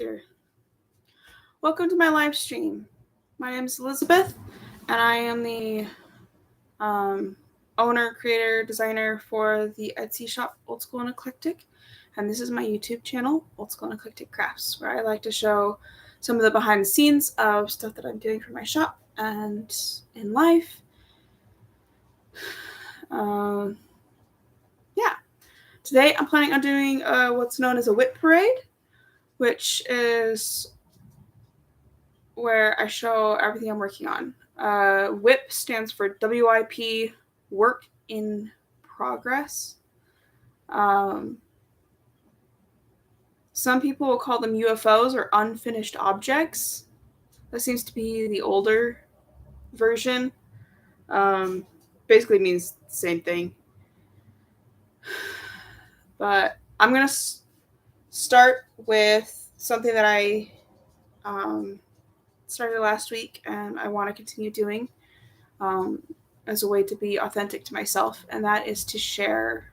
Here. Welcome to my live stream. My name is Elizabeth, and I am the owner, creator, designer for the Etsy shop Old School and Eclectic. And this is my YouTube channel, Old School and Eclectic Crafts, where I like to show some of the behind the scenes of stuff that I'm doing for my shop and in life. Today I'm planning on doing what's known as a WIP parade, which is where I show everything I'm working on. WIP stands for WIP Work In Progress. Some people will call them UFOs or unfinished objects. That seems to be the older version. Basically means the same thing. But I'm going to start with something that I started last week and I want to continue doing as a way to be authentic to myself, and that is to share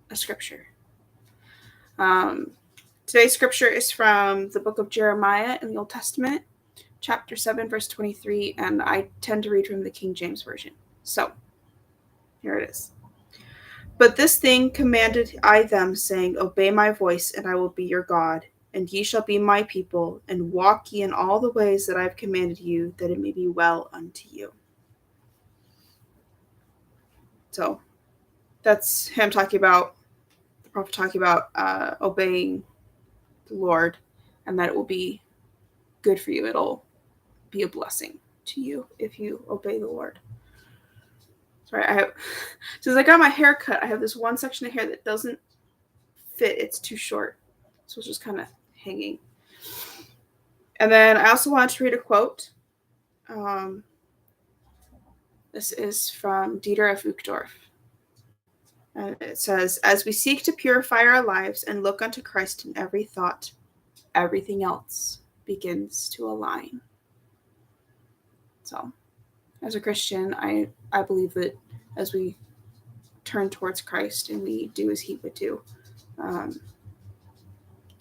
a scripture. Today's scripture is from the book of Jeremiah in the Old Testament, chapter 7, verse 23, and I tend to read from the King James Version. So, here it is. But this thing commanded I them, saying, Obey my voice, and I will be your God, and ye shall be my people, and walk ye in all the ways that I have commanded you, that it may be well unto you. So, that's him talking about, the prophet talking about obeying the Lord, and that it will be good for you. It'll be a blessing to you if you obey the Lord. Sorry, since I got my hair cut, I have this one section of hair that doesn't fit. It's too short. So it's just kind of hanging. And then I also wanted to read a quote. This is from Dieter F. Uchtdorf. And it says, As we seek to purify our lives and look unto Christ in every thought, everything else begins to align. So, as a Christian, I believe that as we turn towards Christ and we do as he would do,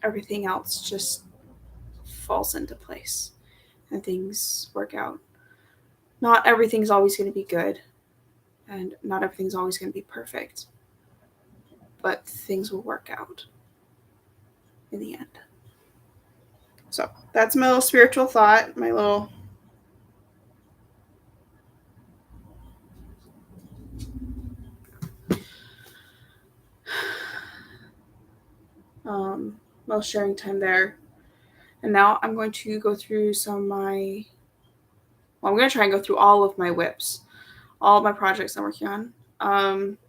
everything else just falls into place and things work out. Not everything's always going to be good, and not everything's always going to be perfect, but things will work out in the end. So that's my little spiritual thought, my little little sharing time there. And now I'm going to go through I'm going to try and go through all of my WIPs, all of my projects I'm working on.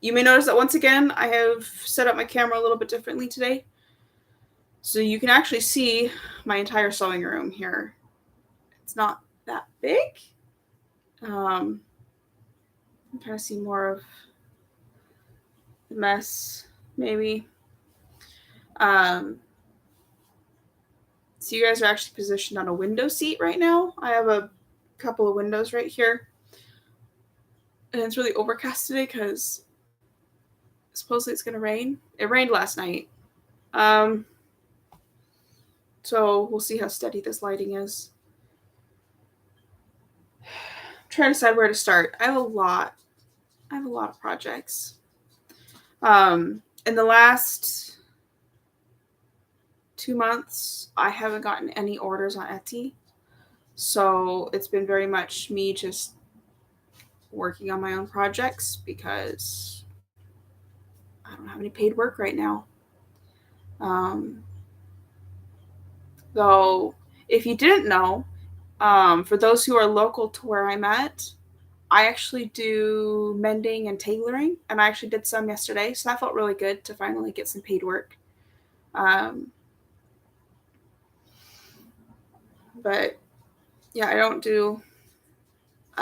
You may notice that once again, I have set up my camera a little bit differently today. So you can actually see my entire sewing room here. It's not that big. I'm trying to see more of the mess, maybe. So you guys are actually positioned on a window seat right now. I have a couple of windows right here. And it's really overcast today because supposedly it's going to rain. It rained last night. So we'll see how steady this lighting is. I'm trying to decide where to start. I have a lot of projects. In the last 2 months, I haven't gotten any orders on Etsy. So it's been very much me just working on my own projects because I don't have any paid work right now. Though, if you didn't know, for those who are local to where I'm at, I actually do mending and tailoring, and I actually did some yesterday, so that felt really good to finally get some paid work. But yeah, I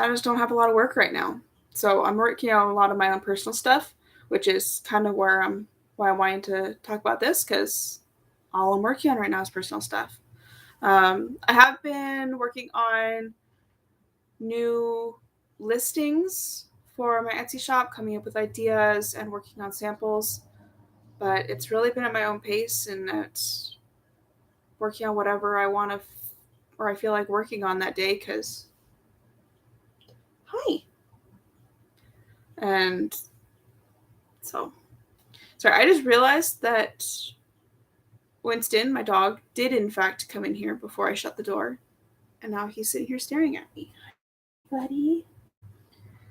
just don't have a lot of work right now. So I'm working on a lot of my own personal stuff, which is kind of why I'm wanting to talk about this, because all I'm working on right now is personal stuff. I have been working on new listings for my Etsy shop, coming up with ideas and working on samples, but it's really been at my own pace, and working on whatever I want to or I feel like working on that day, because hi. And so, sorry, I just realized that Winston, my dog, did in fact come in here before I shut the door. And now he's sitting here staring at me. Hi, buddy.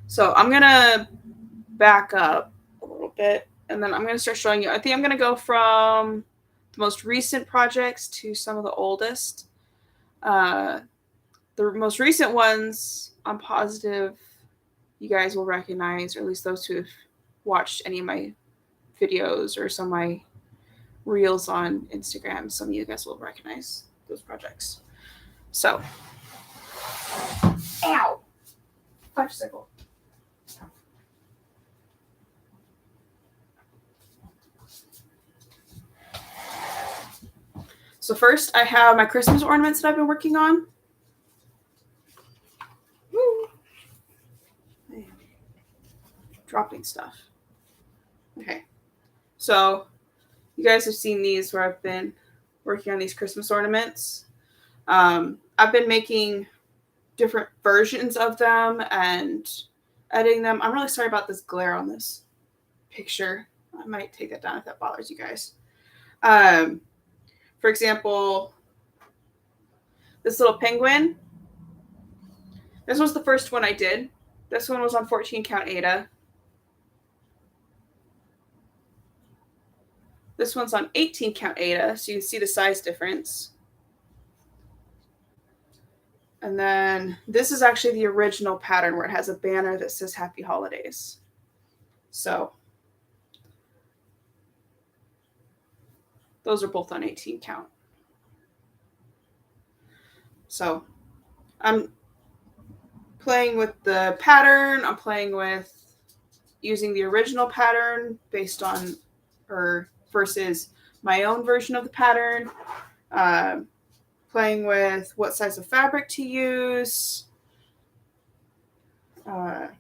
So I'm going to back up a little bit, and then I'm going to start showing you. I think I'm going to go from the most recent projects to some of the oldest. The most recent ones, I'm positive you guys will recognize, or at least those who have watched any of my videos or some of my reels on Instagram, some of you guys will recognize those projects. So, ow, bicycle. So first, I have my Christmas ornaments that I've been working on. Woo. Dropping stuff. Okay, so you guys have seen these where I've been working on these Christmas ornaments. I've been making different versions of them and editing them. I'm really sorry about this glare on this picture. I might take that down if that bothers you guys. For example, this little penguin. This was the first one I did. This one was on 14 count Aida. This one's on 18 count Aida, so you can see the size difference. And then this is actually the original pattern where it has a banner that says Happy Holidays. So those are both on 18 count. So I'm playing with the pattern. I'm playing with using the original pattern based on, or versus my own version of the pattern. Playing with what size of fabric to use. But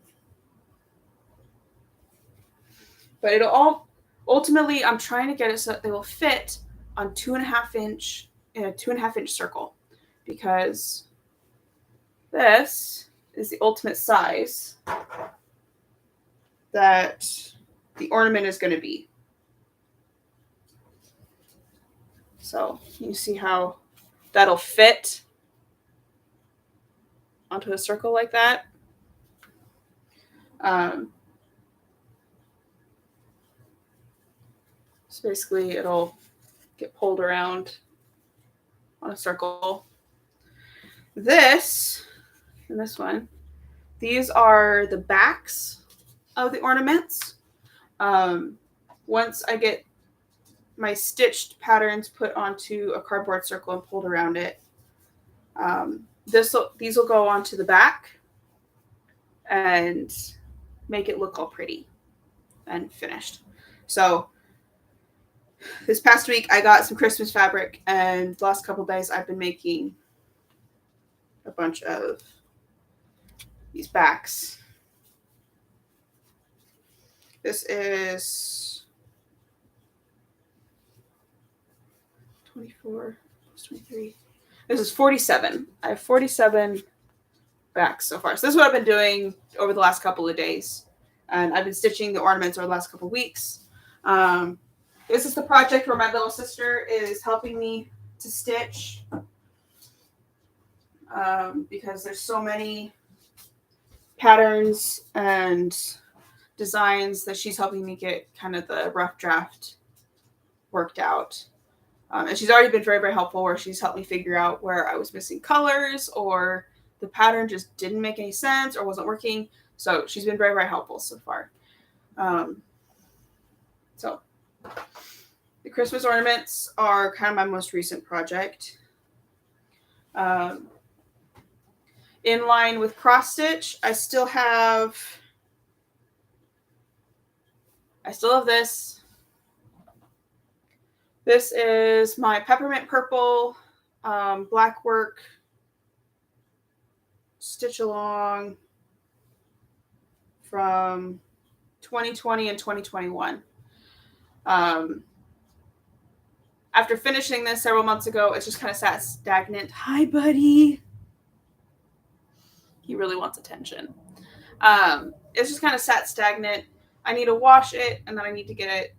it'll all, ultimately, I'm trying to get it so that they will fit on 2.5 inch in a 2.5 inch circle, because this is the ultimate size that the ornament is going to be. So you see how that'll fit onto a circle like that. So basically it'll get pulled around on a circle. This and this one, these are the backs of the ornaments. Once I get my stitched patterns put onto a cardboard circle and pulled around it, these will go onto the back and make it look all pretty and finished. So this past week I got some Christmas fabric, and the last couple of days I've been making a bunch of these backs. This is 24 plus 23. This is 47. I have 47 backs so far. So this is what I've been doing over the last couple of days. And I've been stitching the ornaments over the last couple of weeks. This is the project where my little sister is helping me to stitch. Because there's so many patterns and designs that she's helping me get kind of the rough draft worked out. And she's already been very, very helpful, where she's helped me figure out where I was missing colors, or the pattern just didn't make any sense or wasn't working. So she's been very, very helpful so far. So the Christmas ornaments are kind of my most recent project. In line with cross stitch, I still have this. This is my peppermint purple black work stitch along from 2020 and 2021. I after finishing this several months ago, it's just kind of sat stagnant. Hi, buddy. He really wants attention. It's just kind of sat stagnant. I need to wash it, and then I need to get it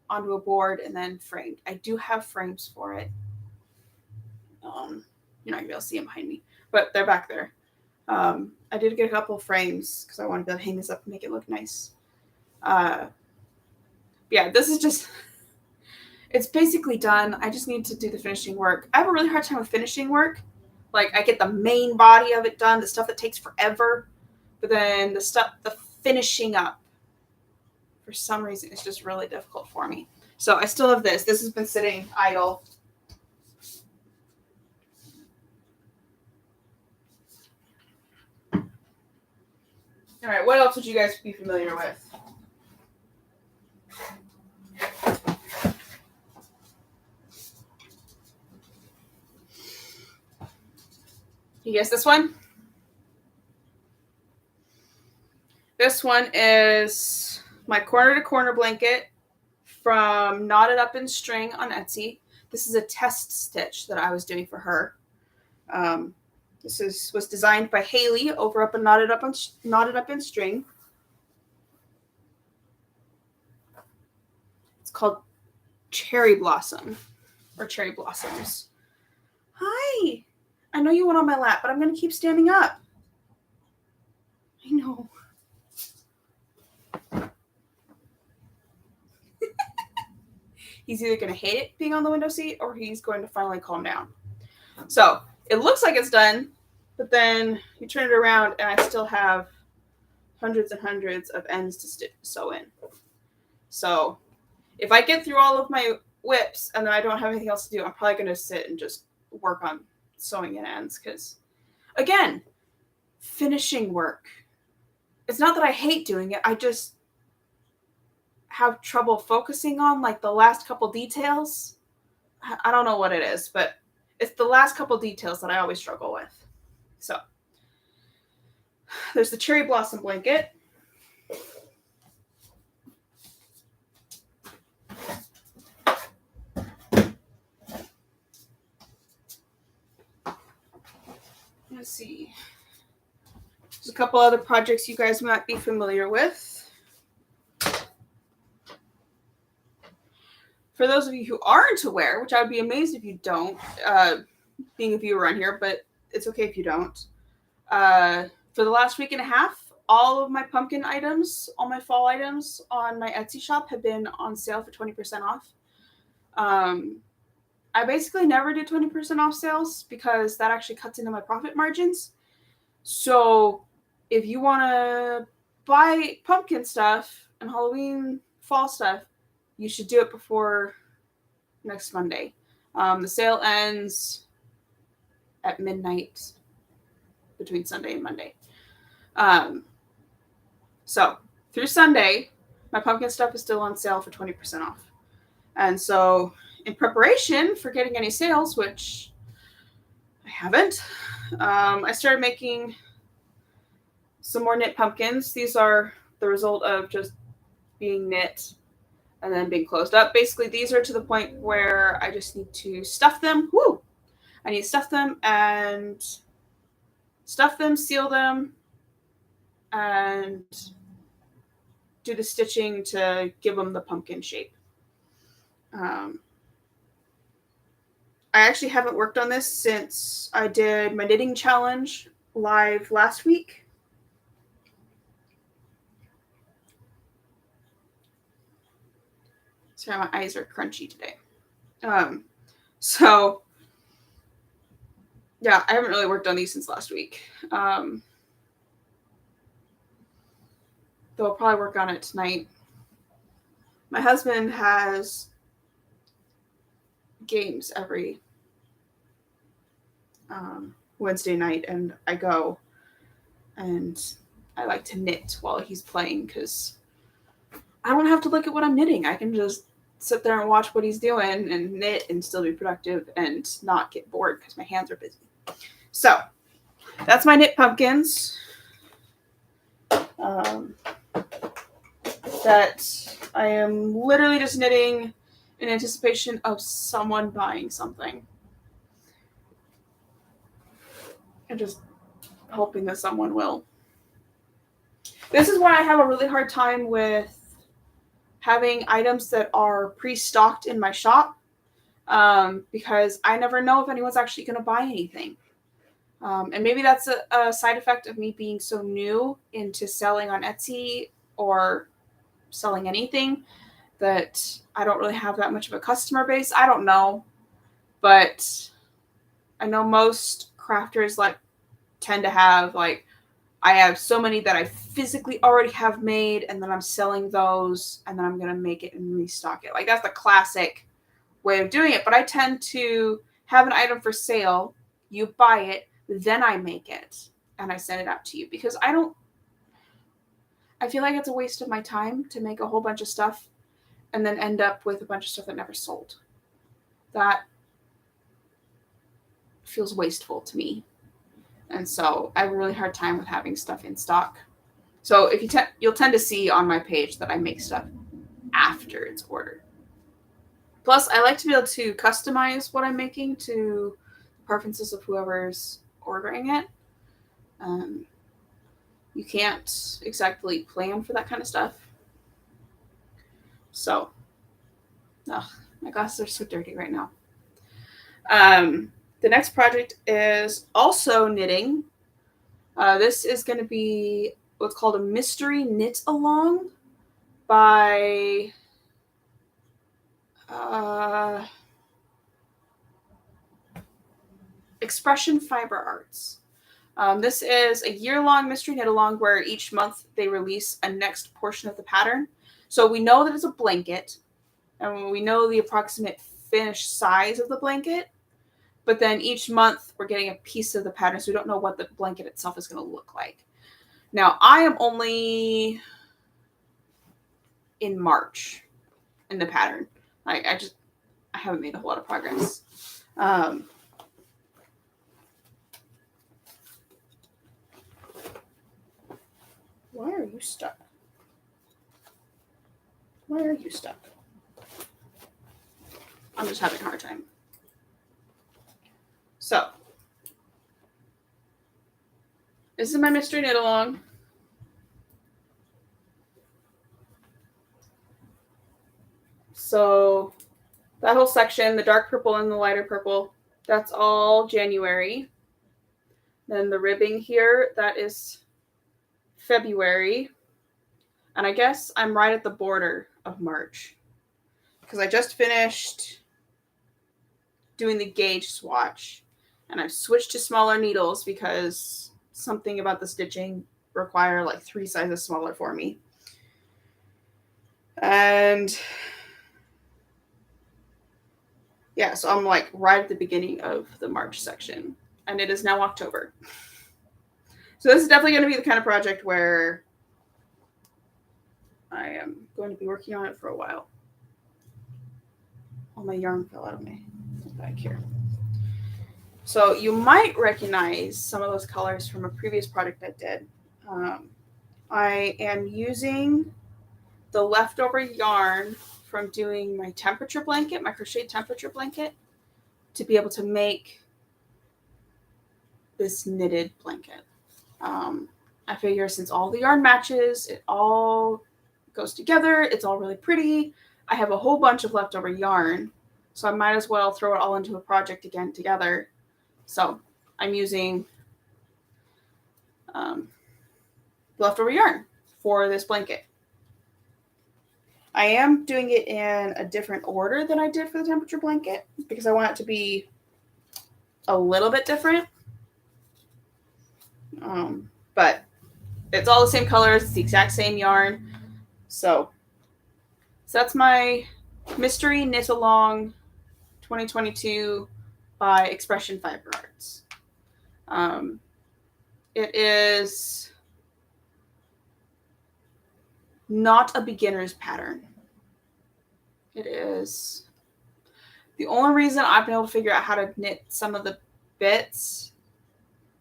onto a board and then framed. I do have frames for it. You're not gonna be able to see them behind me, but they're back there. I did get a couple of frames because I wanted to hang this up and make it look nice. Yeah, this is just, it's basically done. I just need to do the finishing work. I have a really hard time with finishing work. Like, I get the main body of it done, the stuff that takes forever, but then the finishing up, for some reason, it's just really difficult for me. So I still have this. This has been sitting idle. All right, what else would you guys be familiar with? You guess this one? This one is my corner-to-corner blanket from Knotted Up in String on Etsy. This is a test stitch that I was doing for her. This was designed by Haley over up in Knotted Up in String. It's called Cherry Blossom or Cherry Blossoms. Hi. I know you went on my lap, but I'm going to keep standing up. I know. He's either going to hate it being on the window seat or he's going to finally calm down. So it looks like it's done, but then you turn it around and I still have hundreds and hundreds of ends to sew in. So if I get through all of my WIPs and then I don't have anything else to do, I'm probably going to sit and just work on sewing in ends because, again, finishing work. It's not that I hate doing it. I just have trouble focusing on like the last couple details. I don't know what it is, but it's the last couple details that I always struggle with. So there's the cherry blossom blanket. Let's see. There's a couple other projects you guys might be familiar with. For those of you who aren't aware, which I would be amazed if you don't, being a viewer on here, but it's okay if you don't. For the last week and a half, all of my pumpkin items, all my fall items on my Etsy shop have been on sale for 20% off. I basically never do 20% off sales because that actually cuts into my profit margins. So if you want to buy pumpkin stuff and Halloween fall stuff, you should do it before next Monday. The sale ends at midnight between Sunday and Monday. So through Sunday, my pumpkin stuff is still on sale for 20% off. And so in preparation for getting any sales, which I haven't, I started making some more knit pumpkins. These are the result of just being knit and then being closed up. Basically, these are to the point where I just need to stuff them. Woo! I need to stuff them, seal them, and do the stitching to give them the pumpkin shape. I actually haven't worked on this since I did my knitting challenge live last week. Sorry, my eyes are crunchy today. So yeah, I haven't really worked on these since last week. Though I'll probably work on it tonight. My husband has games every Wednesday night, and I go and I like to knit while he's playing because I don't have to look at what I'm knitting. I can just sit there and watch what he's doing and knit and still be productive and not get bored because my hands are busy. So that's my knit pumpkins. That I am literally just knitting in anticipation of someone buying something. And just hoping that someone will. This is why I have a really hard time with having items that are pre-stocked in my shop, because I never know if anyone's actually going to buy anything. And maybe that's a side effect of me being so new into selling on Etsy or selling anything, that I don't really have that much of a customer base. I don't know. But I know most crafters tend to have I have so many that I physically already have made, and then I'm selling those, and then I'm going to make it and restock it. That's the classic way of doing it. But I tend to have an item for sale, you buy it, then I make it, and I send it out to you, because I feel like it's a waste of my time to make a whole bunch of stuff and then end up with a bunch of stuff that never sold. That feels wasteful to me. And so I have a really hard time with having stuff in stock. So if you'll tend to see on my page that I make stuff after it's ordered. Plus, I like to be able to customize what I'm making to the preferences of whoever's ordering it. You can't exactly plan for that kind of stuff. So, my glasses are so dirty right now. The next project is also knitting. This is going to be what's called a mystery knit along by Expression Fiber Arts. This is a year-long mystery knit along where each month they release a next portion of the pattern. So we know that it's a blanket, and we know the approximate finished size of the blanket. But then each month we're getting a piece of the pattern, so we don't know what the blanket itself is going to look like. Now, I am only in March in the pattern. I haven't made a whole lot of progress. Why are you stuck? Why are you stuck? I'm just having a hard time. So, this is my mystery knit along. So, that whole section, the dark purple and the lighter purple, that's all January. Then the ribbing here, that is February. And I guess I'm right at the border of March, because I just finished doing the gauge swatch, and I've switched to smaller needles because something about the stitching require 3 sizes smaller for me. And yeah, so I'm right at the beginning of the March section, and it is now October. So this is definitely going to be the kind of project where I am going to be working on it for a while. All my yarn fell out of my back here. So you might recognize some of those colors from a previous project I did. I am using the leftover yarn from doing my temperature blanket, my crochet temperature blanket, to be able to make this knitted blanket. I figure since all the yarn matches, it all goes together, it's all really pretty. I have a whole bunch of leftover yarn, so I might as well throw it all into a project again together. So I'm using leftover yarn for this blanket. I am doing it in a different order than I did for the temperature blanket, because I want it to be a little bit different. But it's all the same colors, it's the exact same yarn. So that's my mystery knit along 2022 by Expression Fiber Arts. It is not a beginner's pattern. It is the only reason I've been able to figure out how to knit some of the bits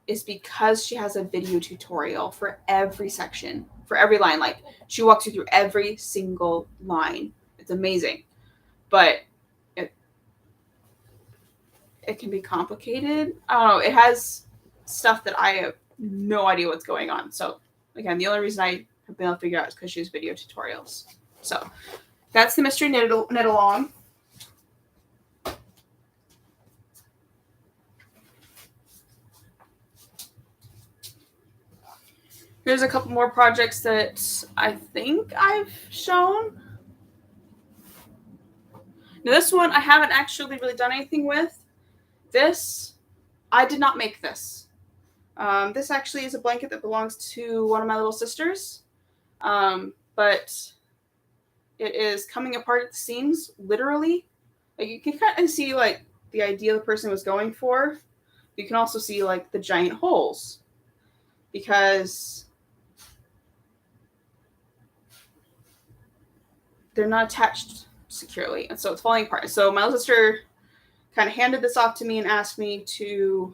is because she has a video tutorial for every section, for every line. She walks you through every single line. It's amazing. But it can be complicated. I don't know. It has stuff that I have no idea what's going on. So again, the only reason I have been able to figure out is because she has video tutorials. So that's the mystery knit along. Here's a couple more projects that I think I've shown. Now this one I haven't actually really done anything with. This, I did not make this. This actually is a blanket that belongs to one of my little sisters. But it is coming apart at the seams, literally. Like you can kind of see like the idea the person was going for. You can also see like the giant holes because they're not attached securely, and so it's falling apart. So my little sister kind of handed this off to me and asked me to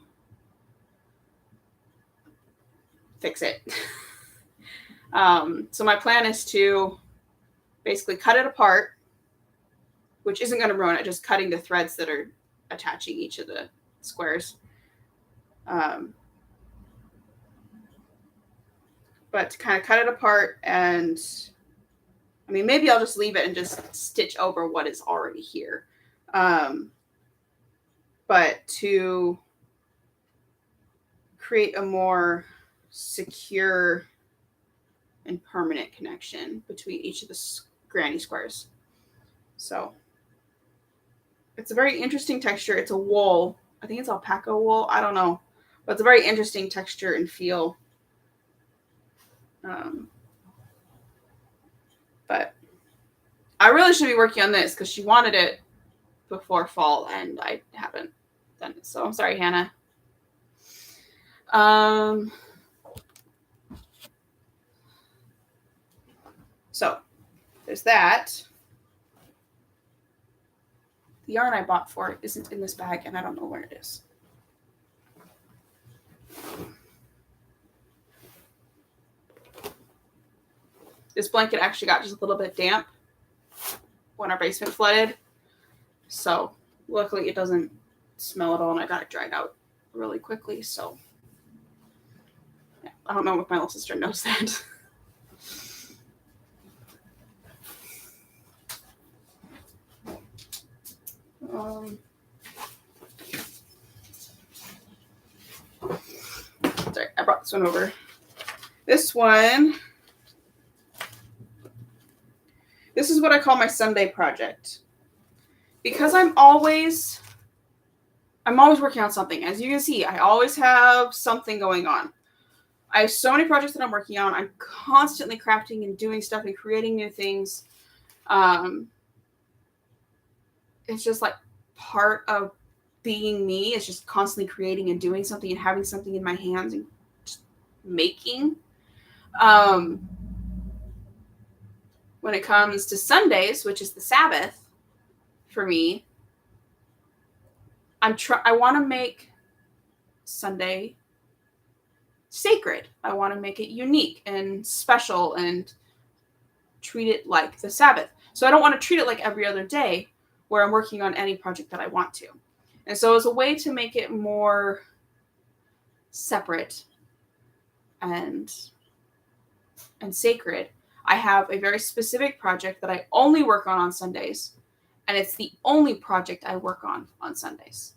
fix it. So my plan is to basically cut it apart, which isn't going to ruin it, just cutting the threads that are attaching each of the squares. But to kind of cut it apart, and I mean, maybe I'll just leave it and just stitch over what is already here. But to create a more secure and permanent connection between each of the granny squares. So it's a very interesting texture. It's a wool. I think it's alpaca wool. I don't know. But it's a very interesting texture and feel. But I really should be working on this because she wanted it before fall and I haven't done it. So I'm sorry, Hannah. So there's that. The yarn I bought for it isn't in this bag and I don't know where it is. This blanket actually got just a little bit damp when our basement flooded. So luckily it doesn't smell at all and I got it dried out really quickly. So yeah, I don't know if my little sister knows that. Sorry, I brought this one over. This one, this is what I call my Sunday project. Because I'm always working on something. As you can see, I always have something going on. I have so many projects that I'm working on. I'm constantly crafting and doing stuff and creating new things. It's just like part of being me. It's just constantly creating and doing something and having something in my hands and just making. When it comes to Sundays, which is the Sabbath for me, I want to make Sunday sacred. I want to make it unique and special and treat it like the Sabbath. So I don't want to treat it like every other day where I'm working on any project that I want to. And so as a way to make it more separate and sacred, I have a very specific project that I only work on Sundays. And it's the only project I work on Sundays.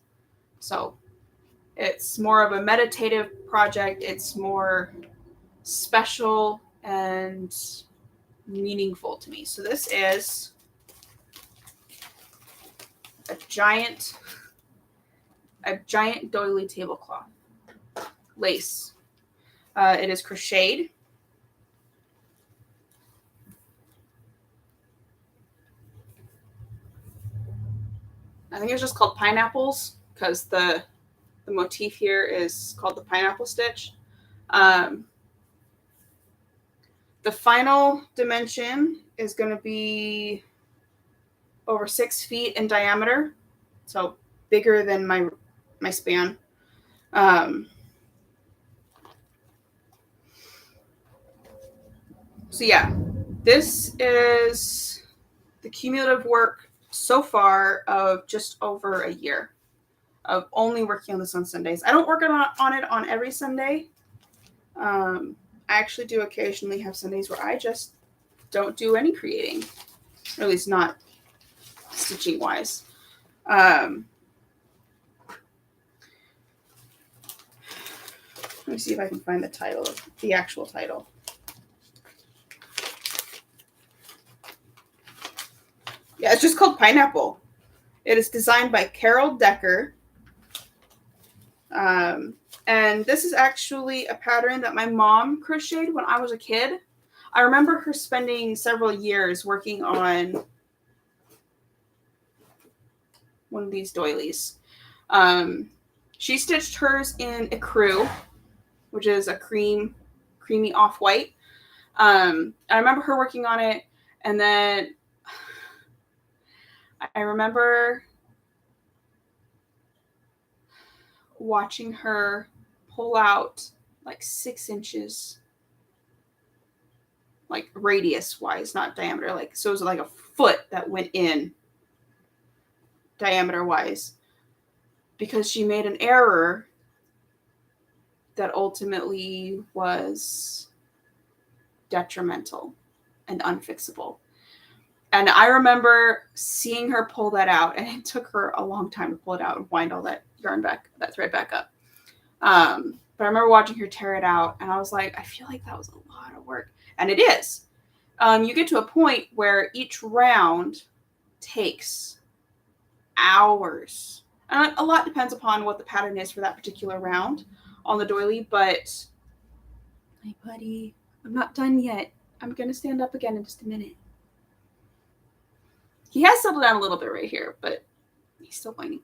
So it's more of a meditative project. It's more special and meaningful to me. So this is a giant doily tablecloth lace. It is crocheted. I think it's just called pineapples because the motif here is called the pineapple stitch. The final dimension is going to be over 6 feet in diameter, so bigger than my span. So yeah, this is the cumulative work so far of just over a year. of only working on this on Sundays. I don't work on it on every Sunday. I actually do occasionally have Sundays where I just don't do any creating, or at least not stitching wise. Let me see if I can find the title, the actual title. Yeah, it's just called Pineapple. It is designed by Carol Decker. And this is actually a pattern that my mom crocheted when I was a kid. I remember her spending several years working on one of these doilies. She stitched hers in ecru, which is a creamy off-white. I remember her working on it, and then I remember watching her pull out like 6 inches, like radius wise, not diameter. Like, so it was like a foot that went in diameter wise, because she made an error that ultimately was detrimental and unfixable. And I remember seeing her pull that out, and it took her a long time to pull it out and wind all that yarn back, that thread back up. But I remember watching her tear it out, and I was like, I feel like that was a lot of work. And it is. You get to a point where each round takes hours. And a lot depends upon what the pattern is for that particular round on the doily, but hey buddy, I'm not done yet. I'm going to stand up again in just a minute. He has settled down a little bit right here, but he's still whining.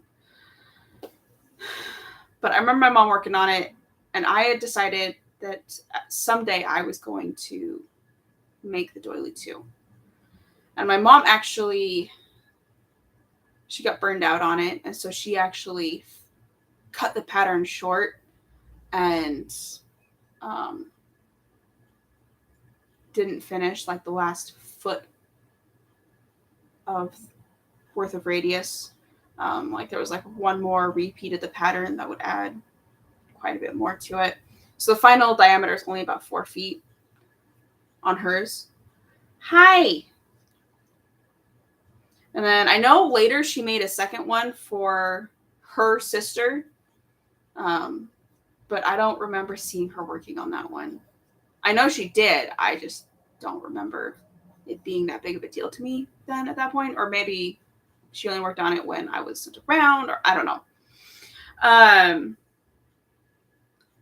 But I remember my mom working on it, and I had decided that someday I was going to make the doily too. And my mom actually, she got burned out on it, and so she actually cut the pattern short and didn't finish like the last foot of worth of radius. Like there was like one more repeat of the pattern that would add quite a bit more to it. So the final diameter is only about 4 feet on hers. Hi. And then I know later she made a second one for her sister. But I don't remember seeing her working on that one. I know she did. I just don't remember it being that big of a deal to me then at that point. Or maybe she only worked on it when I wasn't around, or I don't know.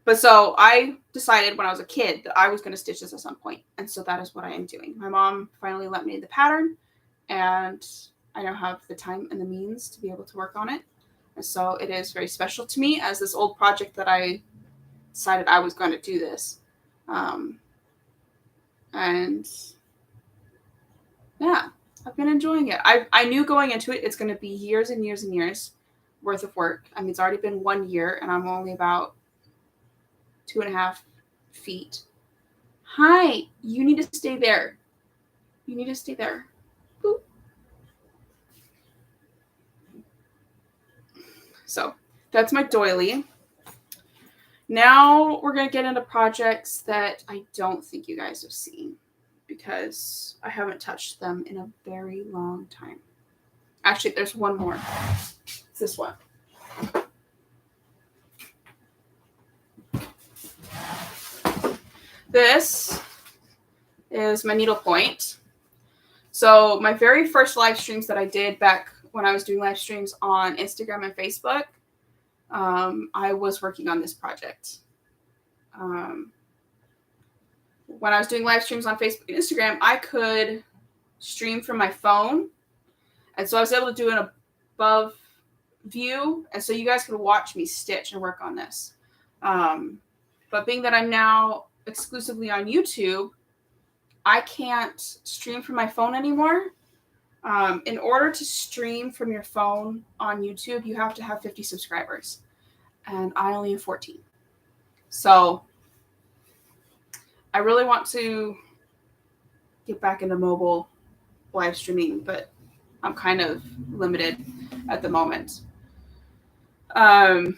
But so I decided when I was a kid that I was going to stitch this at some point. And so that is what I am doing. My mom finally let me the pattern, and I now have the time and the means to be able to work on it. And so it is very special to me as this old project that I decided I was going to do this. And yeah, I've been enjoying it. I knew going into it, it's going to be years and years and years worth of work. I mean, it's already been 1 year, and I'm only about 2.5 feet. Hi, you need to stay there. You need to stay there. Boop. So that's my doily. Now we're going to get into projects that I don't think you guys have seen because I haven't touched them in a very long time. Actually, there's one more. It's this one. This is my needlepoint. So my very first live streams that I did back when I was doing live streams on Instagram and Facebook, I was working on this project. When I was doing live streams on Facebook and Instagram, I could stream from my phone. And so I was able to do an above view. And so you guys could watch me stitch and work on this. But being that I'm now exclusively on YouTube, I can't stream from my phone anymore. In order to stream from your phone on YouTube, you have to have 50 subscribers. And I only have 14. So I really want to get back into mobile live streaming, but I'm kind of limited at the moment. I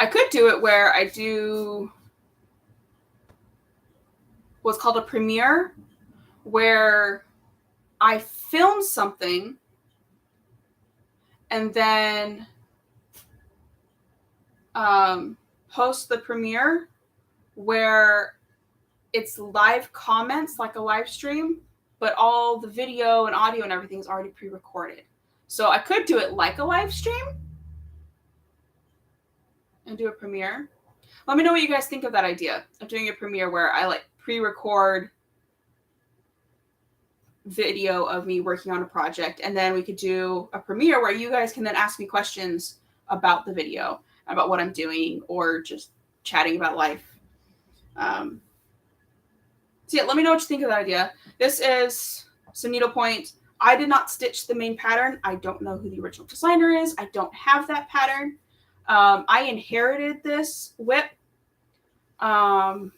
could do it where I do what's called a premiere, where I film something and then post the premiere where it's live comments like a live stream, but all the video and audio and everything is already pre-recorded. So I could do it like a live stream and do a premiere. Let me know what you guys think of that idea of doing a premiere where I like pre-record video of me working on a project, and then we could do a premiere where you guys can then ask me questions about the video, about what I'm doing, or just chatting about life. So yeah, let me know what you think of that idea. This is some needlepoint. I did not stitch the main pattern. I don't know who the original designer is. I don't have that pattern. I inherited this WIP from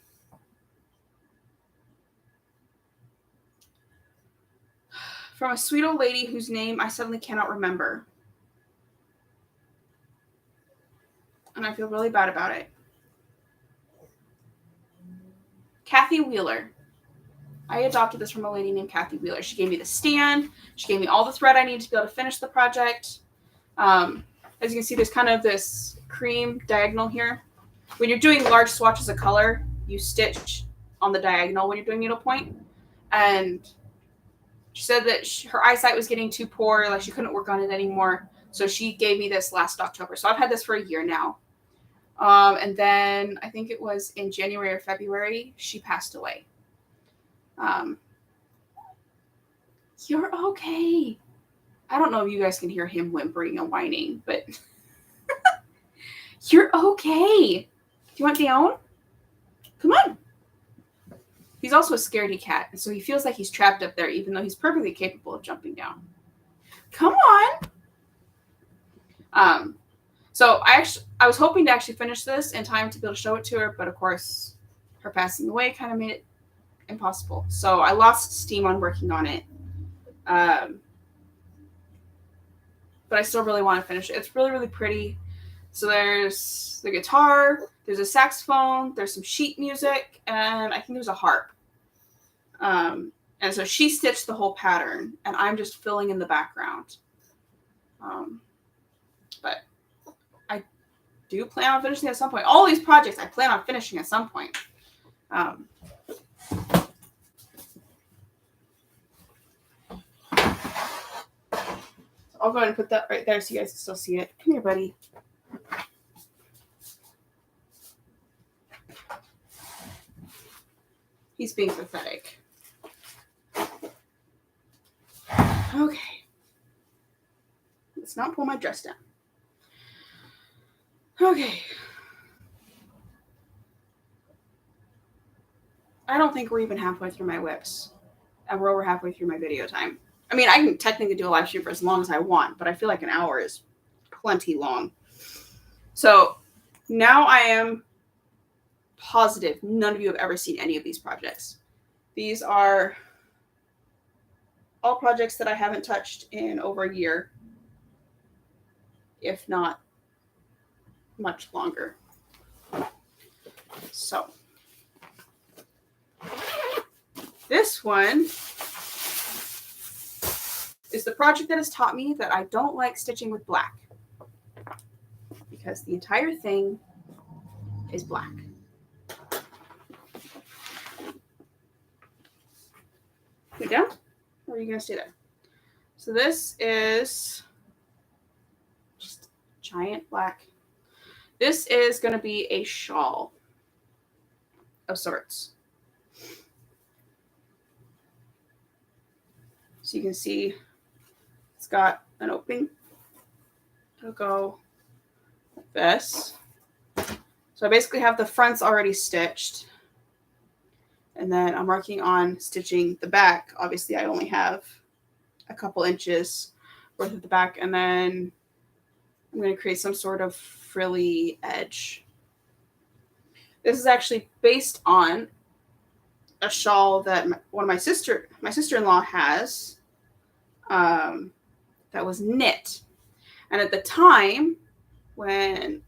a sweet old lady whose name I suddenly cannot remember. And I feel really bad about it. Kathy Wheeler. I adopted this from a lady named Kathy Wheeler. She gave me the stand. She gave me all the thread I needed to be able to finish the project. As you can see, there's kind of this cream diagonal here. When you're doing large swatches of color, you stitch on the diagonal when you're doing needlepoint. And she said that her eyesight was getting too poor, like she couldn't work on it anymore. So she gave me this last October. So I've had this for a year now. And then I think it was in January or February, she passed away. You're okay. I don't know if you guys can hear him whimpering and whining, but you're okay. Do you want down? Come on. He's also a scaredy cat, and so he feels like he's trapped up there, even though he's perfectly capable of jumping down. Come on. So I was hoping to actually finish this in time to be able to show it to her, but of course, her passing away kind of made it impossible. So I lost steam on working on it. But I still really want to finish it. It's really, really pretty. So there's the guitar, there's a saxophone, there's some sheet music, and I think there's a harp. And so she stitched the whole pattern, and I'm just filling in the background. But I do plan on finishing at some point. All these projects I plan on finishing at some point. I'll go ahead and put that right there so you guys can still see it. Come here, buddy. He's being pathetic. Okay. Let's not pull my dress down. Okay. I don't think we're even halfway through my WIPs. And we're over halfway through my video time. I mean, I can technically do a live stream for as long as I want, but I feel like an hour is plenty long. So now I am positive none of you have ever seen any of these projects. These are all projects that I haven't touched in over a year, if not much longer. So this one is the project that has taught me that I don't like stitching with black, because the entire thing is black. Go down, or are you going to stay there? So this is just giant black. This is going to be a shawl of sorts. So you can see it's got an opening. It'll go like this. So I basically have the fronts already stitched. And then I'm working on stitching the back. Obviously, I only have a couple inches worth of the back. And then I'm going to create some sort of frilly edge. This is actually based on a shawl that one of my sister-in-law has that was knit. And at the time when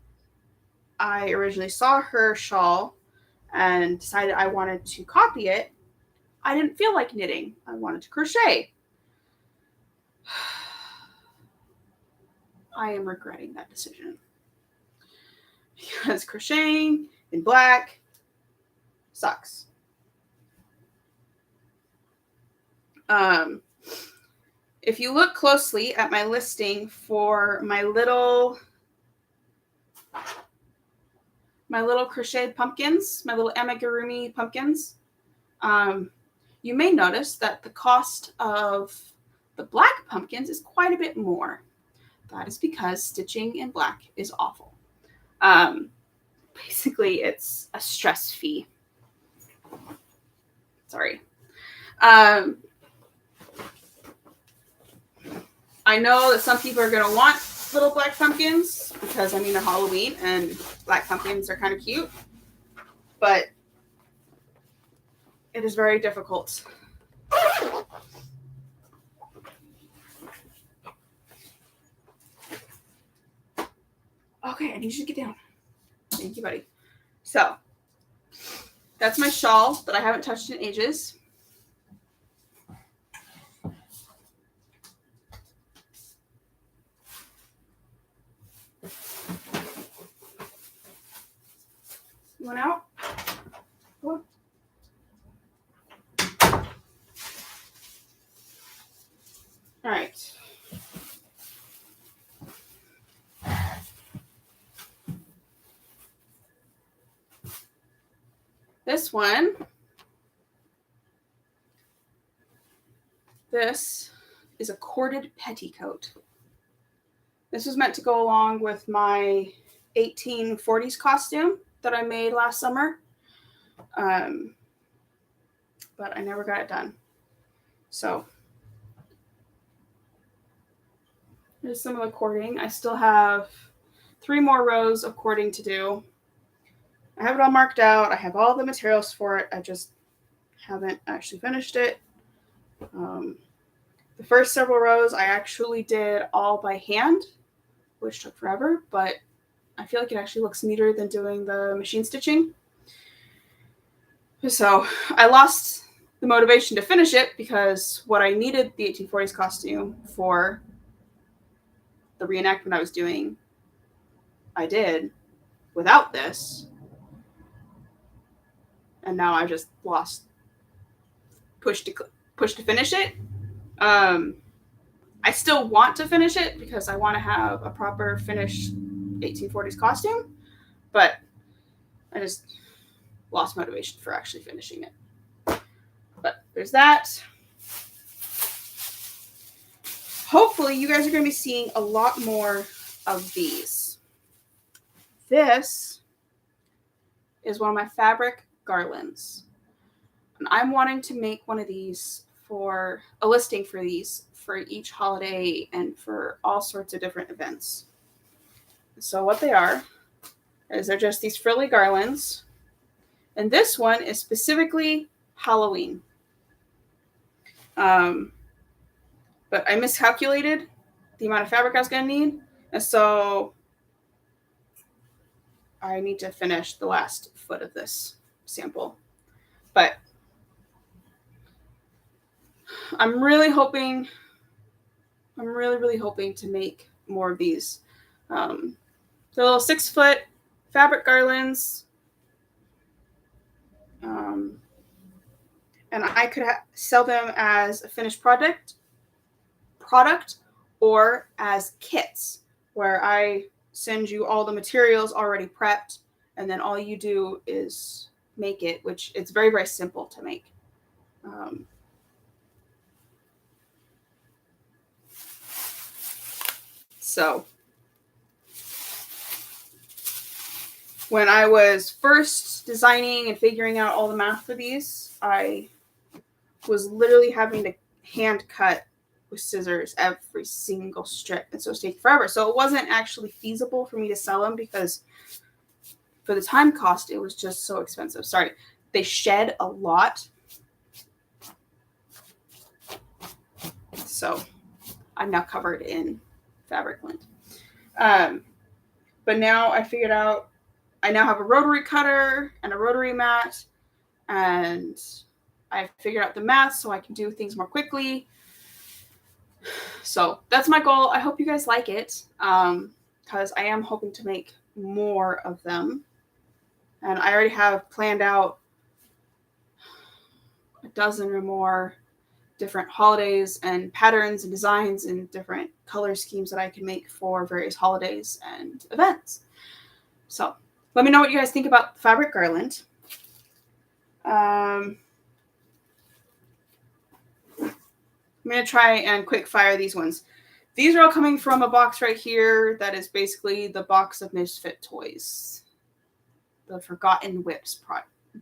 I originally saw her shawl and decided I wanted to copy it, I didn't feel like knitting. I wanted to crochet. I am regretting that decision. Because crocheting in black sucks. If you look closely at my listing for my little crocheted pumpkins, my little amigurumi pumpkins, you may notice that the cost of the black pumpkins is quite a bit more. That is because stitching in black is awful. Basically, it's a stress fee. Sorry. I know that some people are going to want little black pumpkins because, I mean, they're Halloween and black pumpkins are kind of cute. But it is very difficult. Okay, I need you to get down. Thank you, buddy. So, that's my shawl that I haven't touched in ages. You want out? Come on. All right. This one, this is a corded petticoat. This was meant to go along with my 1840s costume that I made last summer. But I never got it done. So here's some of the cording. I still have 3 more rows of cording to do. I have it all marked out. I have all the materials for it. I just haven't actually finished it. The first several rows I actually did all by hand, which took forever, but I feel like it actually looks neater than doing the machine stitching. So I lost the motivation to finish it because what I needed the 1840s costume for the reenactment I was doing, I did without this. And now I just lost push to finish it. I still want to finish it because I want to have a proper finished 1840s costume, but I just lost motivation for actually finishing it. But there's that. Hopefully you guys are going to be seeing a lot more of these. This is one of my fabric garlands. And I'm wanting to make one of these for a listing for these for each holiday and for all sorts of different events. So what they are is they're just these frilly garlands. And this one is specifically Halloween. But I miscalculated the amount of fabric I was going to need. And so I need to finish the last foot of this sample. But I'm really hoping to make more of these. The little 6-foot fabric garlands. And I could sell them as a finished product or as kits where I send you all the materials already prepped and then all you do is make it, which it's very, very simple to make. So when I was first designing and figuring out all the math for these, I was literally having to hand cut with scissors every single strip. And so it was taking forever. So it wasn't actually feasible for me to sell them because for the time cost, it was just so expensive. Sorry. They shed a lot. So I'm now covered in fabric lint. But now I figured out I now have a rotary cutter and a rotary mat, and I figured out the math so I can do things more quickly. So that's my goal. I hope you guys like it, because I am hoping to make more of them. And I already have planned out a dozen or more different holidays and patterns and designs and different color schemes that I can make for various holidays and events. So let me know what you guys think about the fabric garland. I'm going to try and quick fire these ones. These are all coming from a box right here that is basically the box of Misfit Toys. The Forgotten Whips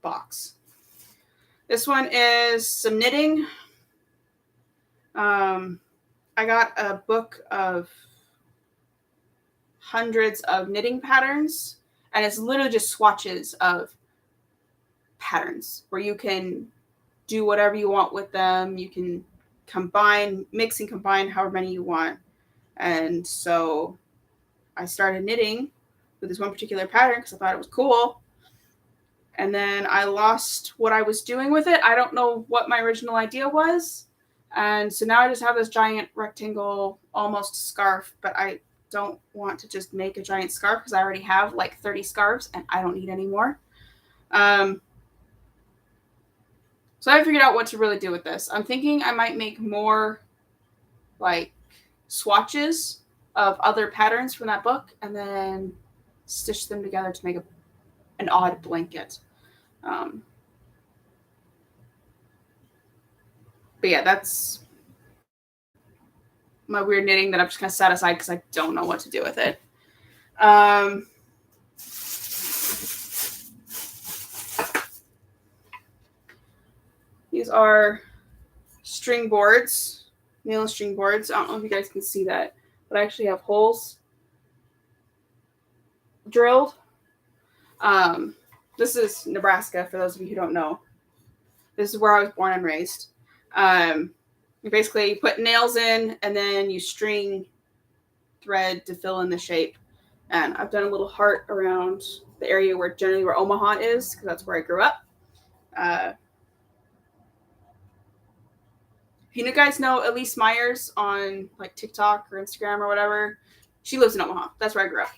box. This one is some knitting. I got a book of hundreds of knitting patterns, and it's literally just swatches of patterns where you can do whatever you want with them. You can mix and combine however many you want. And so I started knitting with this one particular pattern because I thought it was cool. And then I lost what I was doing with it. I don't know what my original idea was. And so now I just have this giant rectangle, almost scarf, but I don't want to just make a giant scarf because I already have like 30 scarves and I don't need any more. So I figured out what to really do with this. I'm thinking I might make more like swatches of other patterns from that book and then stitch them together to make an odd blanket. But yeah, that's my weird knitting that I'm just going to set aside because I don't know what to do with it. These are string boards, nail string boards. I don't know if you guys can see that, but I actually have holes drilled. This is Nebraska, for those of you who don't know. This is where I was born and raised. You basically put nails in, and then you string thread to fill in the shape. And I've done a little heart around the area where Omaha is, because that's where I grew up. If you guys know Elise Myers on like TikTok or Instagram or whatever, she lives in Omaha. That's where I grew up.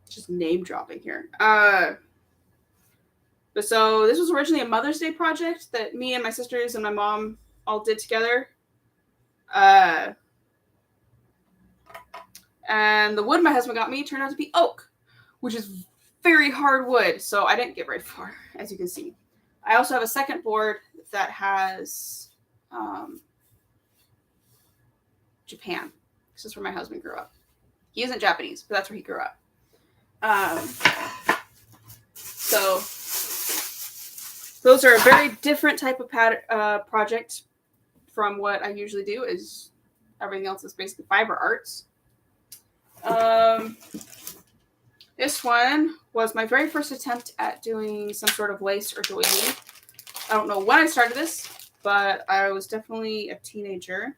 Just name dropping here. So this was originally a Mother's Day project that me and my sisters and my mom all did together. And the wood my husband got me turned out to be oak, which is very hard wood. So I didn't get very far, as you can see. I also have a second board that has Japan. This is where my husband grew up. He isn't Japanese, but that's where he grew up. So those are a very different type of project from what I usually do. Is everything else is basically fiber arts. This one was my very first attempt at doing some sort of lace or doily. I don't know when I started this, but I was definitely a teenager.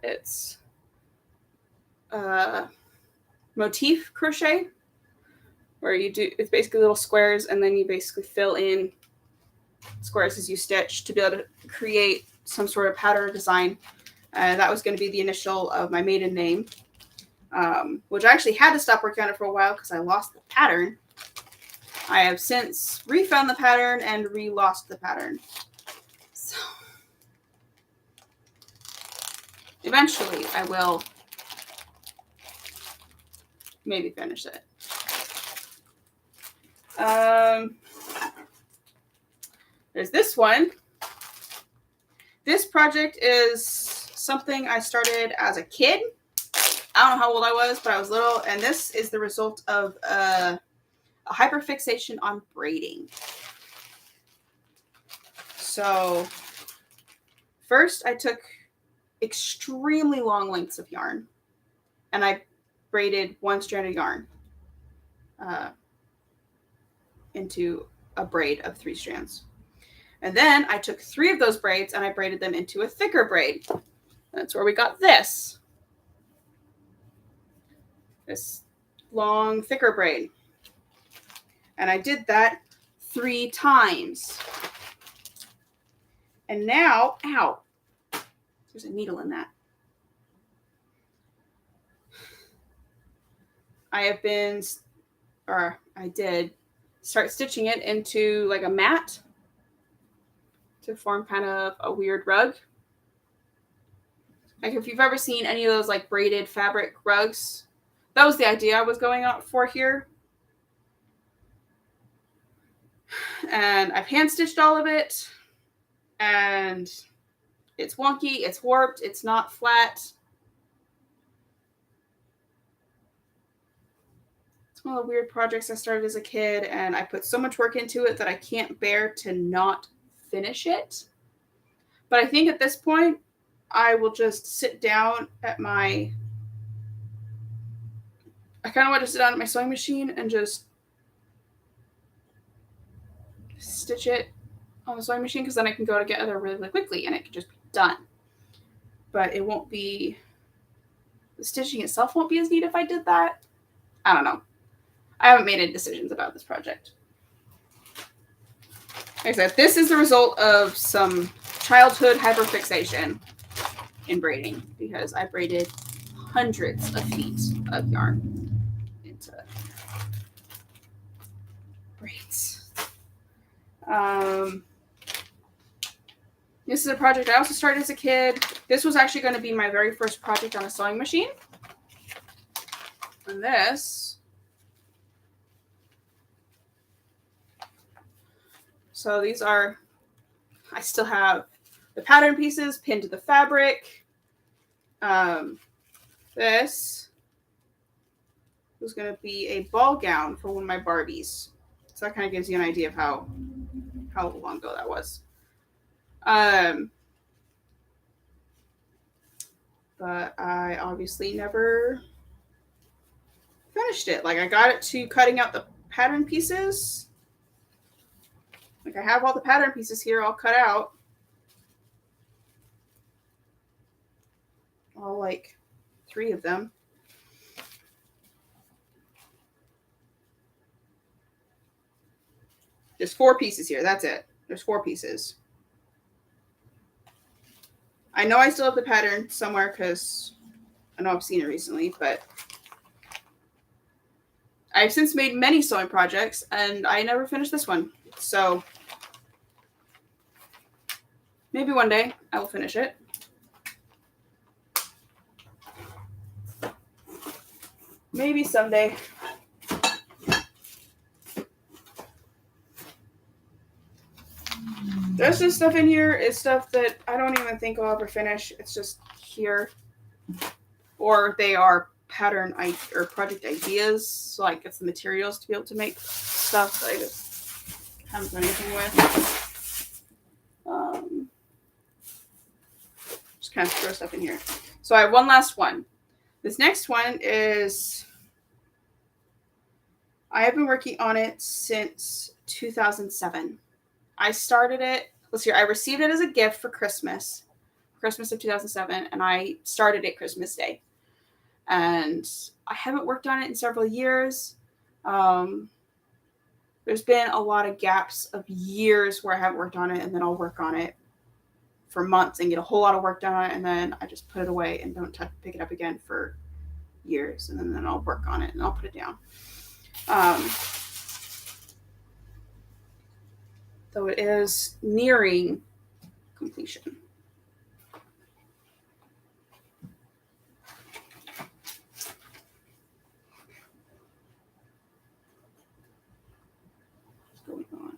It's Motif Crochet, where it's basically little squares, and then you basically fill in squares as you stitch to be able to create some sort of pattern or design. That was going to be the initial of my maiden name, which I actually had to stop working on it for a while because I lost the pattern. I have since refound the pattern and re-lost the pattern. So eventually I will maybe finish it. There's this one. This project is something I started as a kid. I don't know how old I was, but I was little. And this is the result of a hyperfixation on braiding. So first I took extremely long lengths of yarn and I braided one strand of yarn into a braid of 3 strands. And then I took 3 of those braids and I braided them into a thicker braid. That's where we got this long, thicker braid. And I did that 3 times. And now, ow, there's a needle in that. I did start stitching it into like a mat to form kind of a weird rug. Like if you've ever seen any of those like braided fabric rugs, that was the idea I was going out for here. And I've hand stitched all of it, and it's wonky, it's warped, it's not flat. It's one of the weird projects I started as a kid, and I put so much work into it that I can't bear to not finish it. But I think at this point, I will just sit down at I kind of want to sit down at my sewing machine and just stitch it on the sewing machine, because then I can go together really, really quickly and it can just be done. But it won't be, the stitching itself won't be as neat if I did that. I don't know. I haven't made any decisions about this project. Like I said, this is the result of some childhood hyperfixation in braiding, because I braided hundreds of feet of yarn into braids. This is a project I also started as a kid. This was actually going to be my very first project on a sewing machine. And this, so these are, I still have the pattern pieces pinned to the fabric. This was going to be a ball gown for one of my Barbies. So that kind of gives you an idea of how long ago that was. But I obviously never finished it. Like, I got it to cutting out the pattern pieces. Like, I have all the pattern pieces here all cut out. All like 3 of them. There's 4 pieces here. That's it. There's 4 pieces. I know I still have the pattern somewhere because I know I've seen it recently, but I've since made many sewing projects and I never finished this one. So maybe one day I will finish it. Maybe someday. There's just stuff in here. It's stuff that I don't even think I'll ever finish. It's just here. Or they are pattern or project ideas. So like it's the materials to be able to make stuff that I just haven't done anything with. Just kind of throw stuff in here. So I have one last one. This next one is, I have been working on it since 2007. I started it, let's see, I received it as a gift for Christmas of 2007, and I started it Christmas Day. And I haven't worked on it in several years. There's been a lot of gaps of years where I haven't worked on it, and then I'll work on it for months and get a whole lot of work done on it, and then I just put it away and don't pick it up again for years, and then I'll work on it and I'll put it down. Though it is nearing completion. What's going on?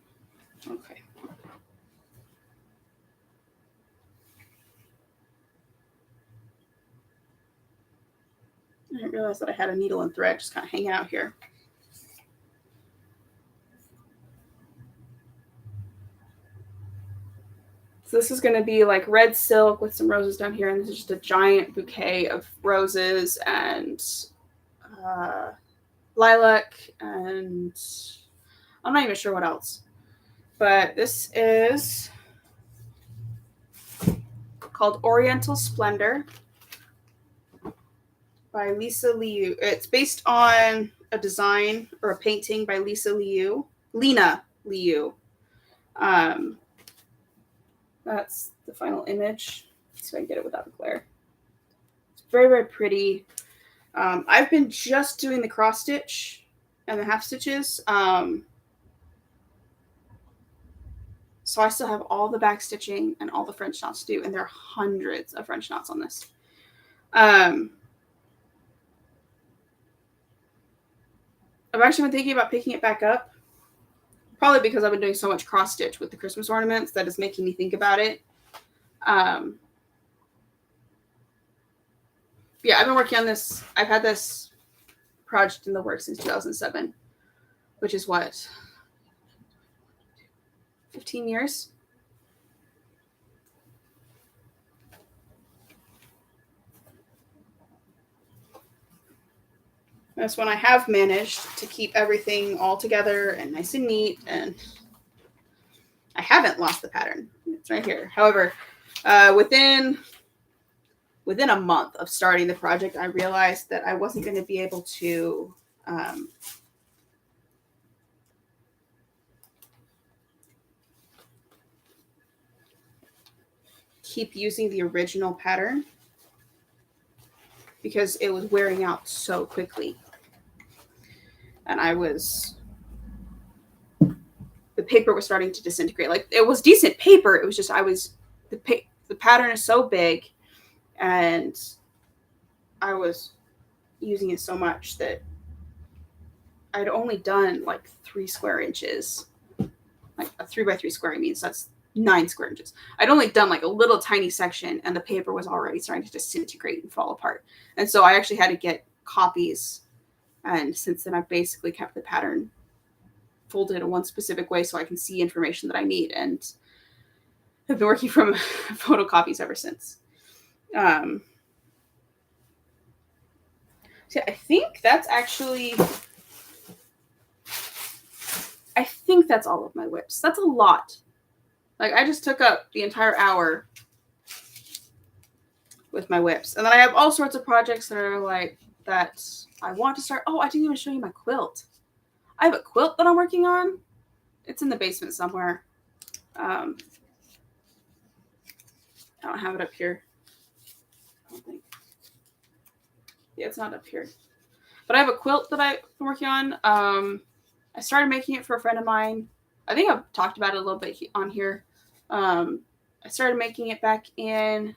Okay. I didn't realize that I had a needle and thread just kind of hanging out here. So this is going to be like red silk with some roses down here, and this is just a giant bouquet of roses and lilac, and I'm not even sure what else. But this is called Oriental Splendor by Lisa Liu. It's based on a design or a painting by Lena Liu. That's the final image, so I can get it without the glare. It's very, very pretty. I've been just doing the cross stitch and the half stitches. So I still have all the back stitching and all the French knots to do, and there are hundreds of French knots on this. I've actually been thinking about picking it back up, probably because I've been doing so much cross stitch with the Christmas ornaments that is making me think about it. Yeah, I've been working on this. I've had this project in the works since 2007, which is what, 15 years? That's when I have managed to keep everything all together and nice and neat, and I haven't lost the pattern. It's right here. However, within a month of starting the project, I realized that I wasn't going to be able to keep using the original pattern because it was wearing out so quickly. And the paper was starting to disintegrate. Like, it was decent paper. It was just, the pattern is so big and I was using it so much that I'd only done like 3 square inches. Like a 3x3 square means that's 9 square inches. I'd only done like a little tiny section and the paper was already starting to disintegrate and fall apart. And so I actually had to get copies. And since then, I've basically kept the pattern folded in one specific way so I can see information that I need. And I've been working from photocopies ever since. So yeah, I think that's all of my WIPs. That's a lot. Like, I just took up the entire hour with my WIPs. And then I have all sorts of projects that are like, that I want to start. Oh, I didn't even show you my quilt. I have a quilt that I'm working on. It's in the basement somewhere. I don't have it up here. I don't think. Yeah, it's not up here. But I have a quilt that I've been working on. I started making it for a friend of mine. I think I've talked about it a little bit on here. I started making it back in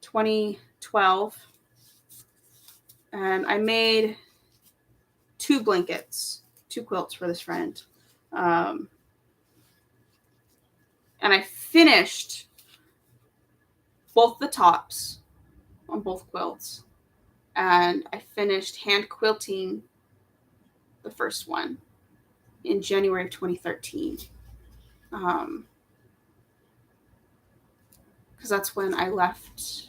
2012. And I made 2 blankets, 2 quilts for this friend. And I finished both the tops on both quilts. And I finished hand quilting the first one in January of 2013. Because that's when I left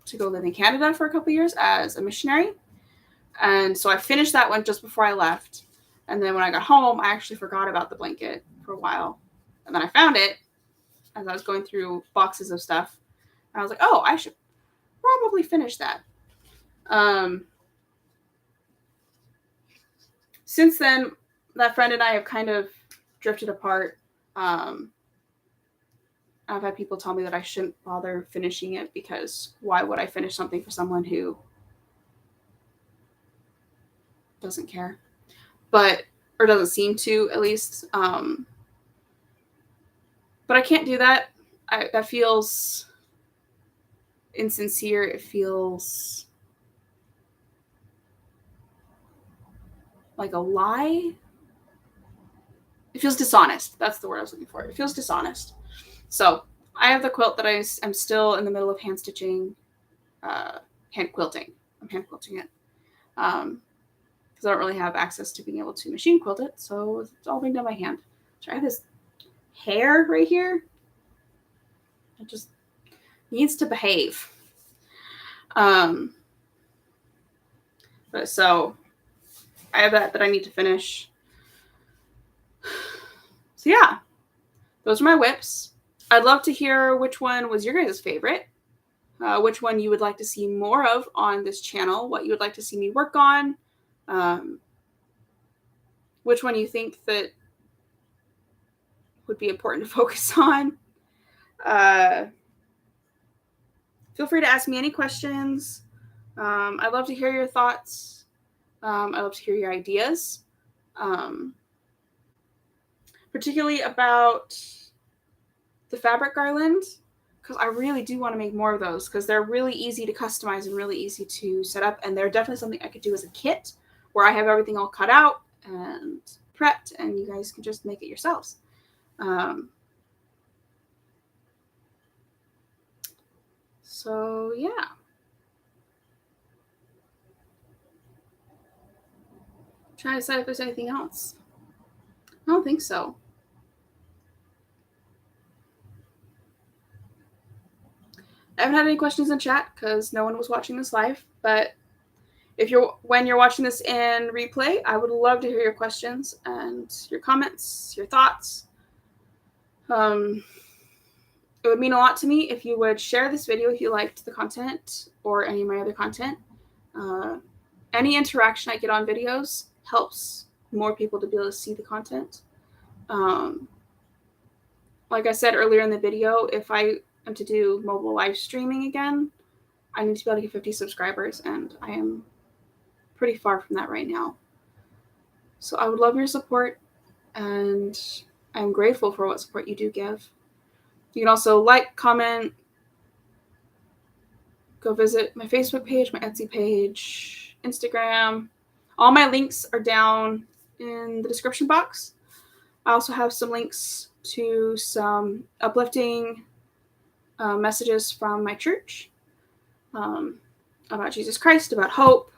to go live in Canada for a couple years as a missionary. And so I finished that one just before I left. And then when I got home, I actually forgot about the blanket for a while. And then I found it as I was going through boxes of stuff. And I was like, oh, I should probably finish that. Since then, that friend and I have kind of drifted apart. I've had people tell me that I shouldn't bother finishing it because why would I finish something for someone who doesn't care? Or doesn't seem to, at least. But I can't do that. That feels insincere. It feels like a lie. It feels dishonest. That's the word I was looking for. It feels dishonest. So I have the quilt that I'm still in the middle of hand stitching, hand quilting. I'm hand quilting it. Because I don't really have access to being able to machine quilt it. So it's all being done by hand. So I have this hair right here. It just needs to behave. But so I have that I need to finish. So yeah, those are my WIPs. I'd love to hear which one was your guys' favorite, which one you would like to see more of on this channel, what you would like to see me work on, which one you think that would be important to focus on. Feel free to ask me any questions. I'd love to hear your thoughts. I'd love to hear your ideas, particularly about the fabric garland, because I really do want to make more of those because they're really easy to customize and really easy to set up, and they're definitely something I could do as a kit where I have everything all cut out and prepped and you guys can just make it yourselves. So yeah. Trying to decide if there's anything else. I don't think so. I haven't had any questions in chat because no one was watching this live, but when you're watching this in replay, I would love to hear your questions and your comments, your thoughts. It would mean a lot to me if you would share this video if you liked the content or any of my other content. Any interaction I get on videos helps more people to be able to see the content. Like I said earlier in the video, if I am to do mobile live streaming again, I need to be able to get 50 subscribers, and I am pretty far from that right now. So I would love your support, and I'm grateful for what support you do give. You can also like, comment, go visit my Facebook page, my Etsy page, Instagram. All my links are down in the description box. I also have some links to some uplifting messages from my church about Jesus Christ, about hope,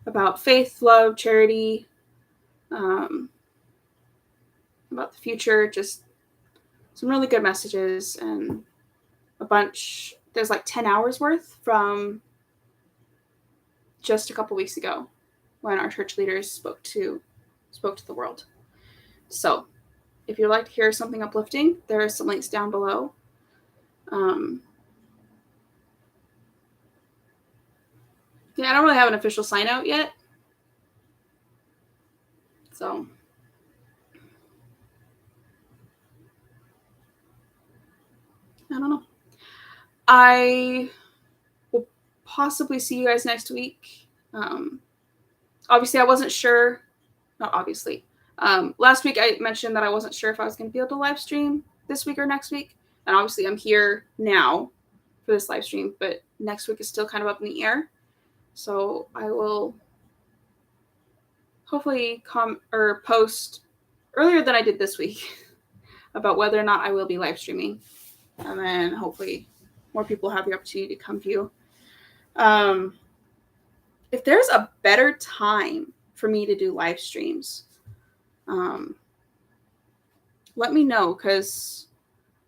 about faith, love, charity, about the future, just some really good messages, and a bunch. There's like 10 hours worth from just a couple weeks ago when our church leaders spoke to the world. So if you'd like to hear something uplifting, there are some links down below. Yeah, I don't really have an official sign out yet. So I don't know. I will possibly see you guys next week. Obviously, I wasn't sure. Not obviously. Last week, I mentioned that I wasn't sure if I was going to be able to live stream this week or next week. And obviously, I'm here now for this live stream, but next week is still kind of up in the air. So I will hopefully come or post earlier than I did this week about whether or not I will be live streaming. And then hopefully more people have the opportunity to come view. If there's a better time for me to do live streams, let me know, because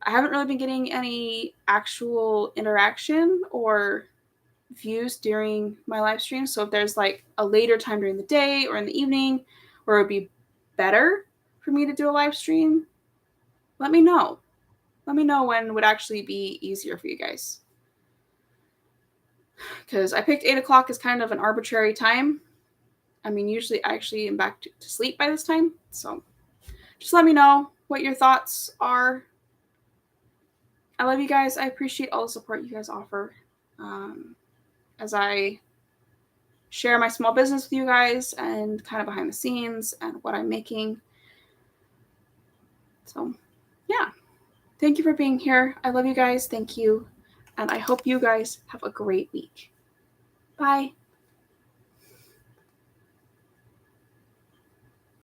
I haven't really been getting any actual interaction or views during my live stream. So if there's like a later time during the day or in the evening where it would be better for me to do a live stream, let me know. Let me know when would actually be easier for you guys. Because I picked 8 o'clock as kind of an arbitrary time. I mean, usually I actually am back to sleep by this time. So just let me know what your thoughts are. I love you guys. I appreciate all the support you guys offer as I share my small business with you guys and kind of behind the scenes and what I'm making. So, yeah. Thank you for being here. I love you guys. Thank you. And I hope you guys have a great week. Bye.